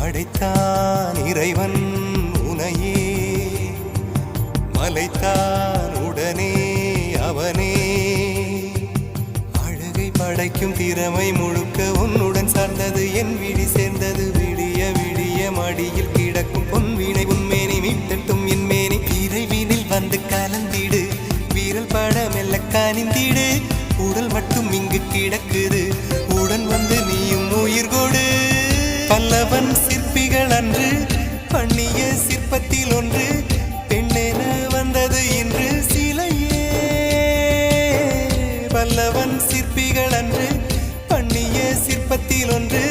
படைத்தான் இறைவன் உனையே, மலைத்தான் உடனே அவனே. அழகை படைக்கும் திறமை முழுக்க உன்னுடன் சார்ந்தது, என் விழி சேர்ந்தது. விடிய விடிய மடியில் கிடக்கும் பொன்வினை உன்மேனி மீட்டட்டும் என் மேனி. இறைவினில் வந்து கலந்திடு, வீரல் பட மெல்ல காணிந்திடு. உடல் மட்டும் இங்கு கிடக்குது, உடன் வந்து நீயும் உயிர் கொடு. பல்லவன் சிற்பிகள் அன்று பண்ணிய சிற்பத்தில் ஒன்று, பெண்ணென வந்தது இன்று சிலையே. பல்லவன் சிற்பிகள் அன்று பண்ணிய சிற்பத்தில் ஒன்று,